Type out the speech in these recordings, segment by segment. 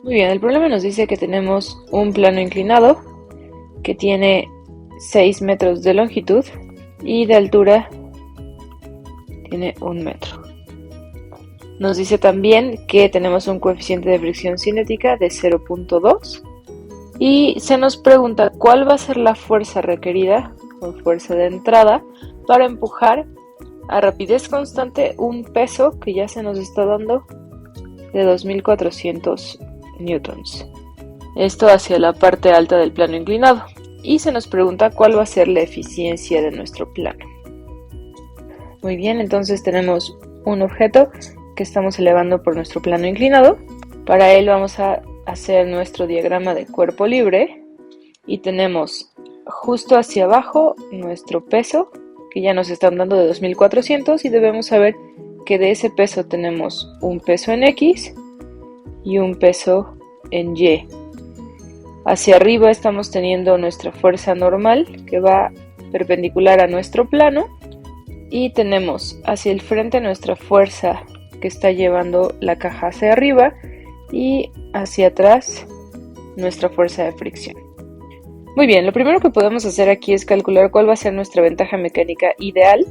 Muy bien, el problema nos dice que tenemos un plano inclinado que tiene 6 metros de longitud y de altura tiene 1 metro. Nos dice también que tenemos un coeficiente de fricción cinética de 0.2 y se nos pregunta cuál va a ser la fuerza requerida o fuerza de entrada para empujar a rapidez constante un peso que ya se nos está dando de 2400 newtons. Esto hacia la parte alta del plano inclinado. Y se nos pregunta cuál va a ser la eficiencia de nuestro plano. Muy bien, entonces tenemos un objeto que estamos elevando por nuestro plano inclinado. Para él vamos a hacer nuestro diagrama de cuerpo libre y tenemos justo hacia abajo nuestro peso, que ya nos están dando de 2400, y debemos saber que de ese peso tenemos un peso en X y un peso en Y. Hacia arriba estamos teniendo nuestra fuerza normal que va perpendicular a nuestro plano y tenemos hacia el frente nuestra fuerza que está llevando la caja hacia arriba y hacia atrás nuestra fuerza de fricción. Muy bien, lo primero que podemos hacer aquí es calcular cuál va a ser nuestra ventaja mecánica ideal,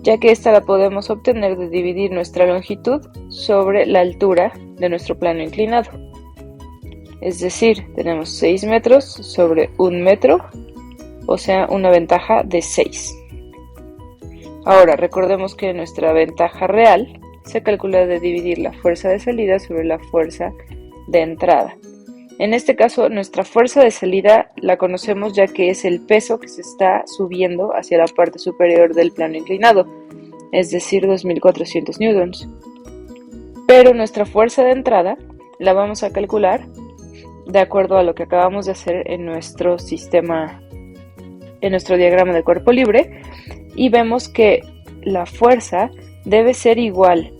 ya que esta la podemos obtener de dividir nuestra longitud sobre la altura de nuestro plano inclinado. Es decir, tenemos 6 metros sobre 1 metro, o sea, una ventaja de 6. Ahora, recordemos que nuestra ventaja real se calcula de dividir la fuerza de salida sobre la fuerza de entrada. En este caso, nuestra fuerza de salida la conocemos ya que es el peso que se está subiendo hacia la parte superior del plano inclinado, es decir, 2400 newtons. Pero nuestra fuerza de entrada la vamos a calcular de acuerdo a lo que acabamos de hacer en nuestro sistema, en nuestro diagrama de cuerpo libre, y vemos que la fuerza debe ser igual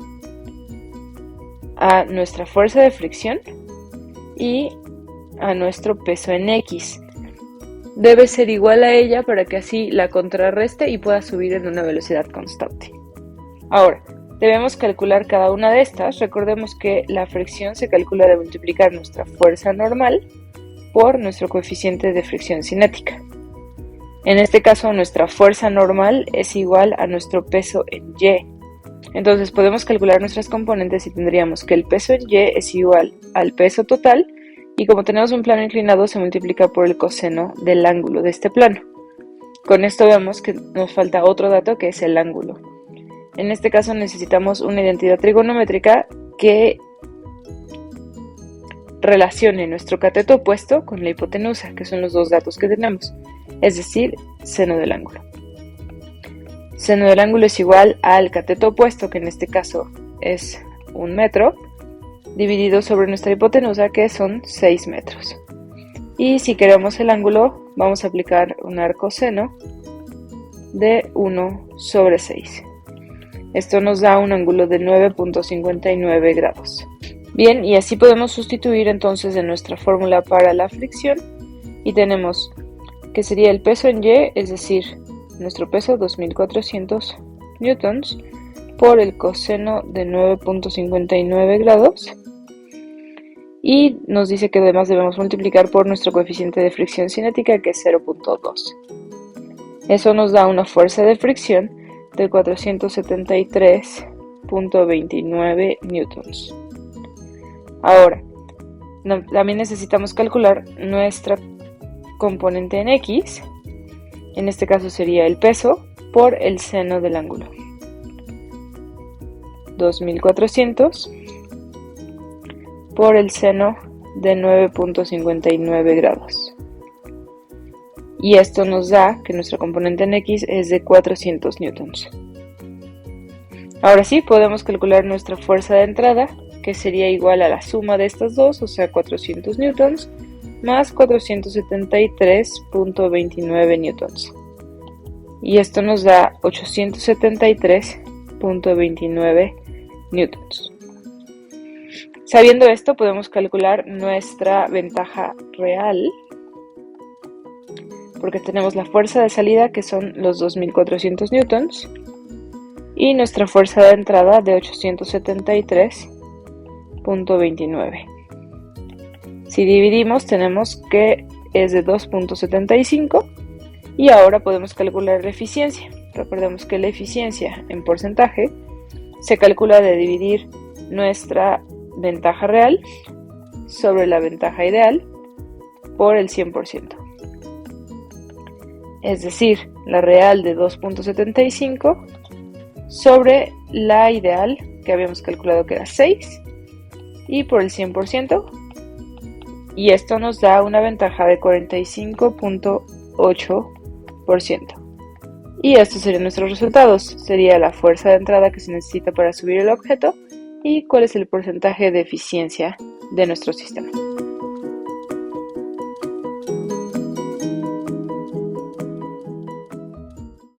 a nuestra fuerza de fricción y a nuestro peso en X. Debe ser igual a ella para que así la contrarreste y pueda subir en una velocidad constante. Ahora, debemos calcular cada una de estas. Recordemos que la fricción se calcula de multiplicar nuestra fuerza normal por nuestro coeficiente de fricción cinética. En este caso, nuestra fuerza normal es igual a nuestro peso en Y. Entonces podemos calcular nuestras componentes y tendríamos que el peso en Y es igual al peso total, y como tenemos un plano inclinado se multiplica por el coseno del ángulo de este plano. Con esto vemos que nos falta otro dato, que es el ángulo. En este caso necesitamos una identidad trigonométrica que relacione nuestro cateto opuesto con la hipotenusa, que son los dos datos que tenemos, es decir, seno del ángulo. Seno del ángulo es igual al cateto opuesto, que en este caso es 1 metro, dividido sobre nuestra hipotenusa, que son 6 metros. Y si queremos el ángulo, vamos a aplicar un arcoseno de 1 sobre 6. Esto nos da un ángulo de 9.59 grados. Bien, y así podemos sustituir entonces en nuestra fórmula para la fricción, y tenemos que sería el peso en Y, es decir, nuestro peso 2400 newtons, por el coseno de 9.59 grados, y nos dice que además debemos multiplicar por nuestro coeficiente de fricción cinética, que es 0.2. Eso nos da una fuerza de fricción de 473.29 newtons. Ahora, también necesitamos calcular nuestra componente en X. En este caso sería el peso por el seno del ángulo. 2400 por el seno de 9.59 grados. Y esto nos da que nuestra componente en X es de 400 newtons. Ahora sí, podemos calcular nuestra fuerza de entrada, que sería igual a la suma de estas dos, o sea 400 newtons, más 473.29 newtons. Y esto nos da 873.29 newtons. Sabiendo esto, podemos calcular nuestra ventaja real, porque tenemos la fuerza de salida, que son los 2400 newtons, y nuestra fuerza de entrada de 873.29. Si dividimos, tenemos que es de 2.75 y ahora podemos calcular la eficiencia. Recordemos que la eficiencia en porcentaje se calcula de dividir nuestra ventaja real sobre la ventaja ideal por el 100%. Es decir, la real de 2.75 sobre la ideal que habíamos calculado que era 6 y por el 100%, y esto nos da una ventaja de 45.8%. Y estos serían nuestros resultados. Sería la fuerza de entrada que se necesita para subir el objeto y cuál es el porcentaje de eficiencia de nuestro sistema.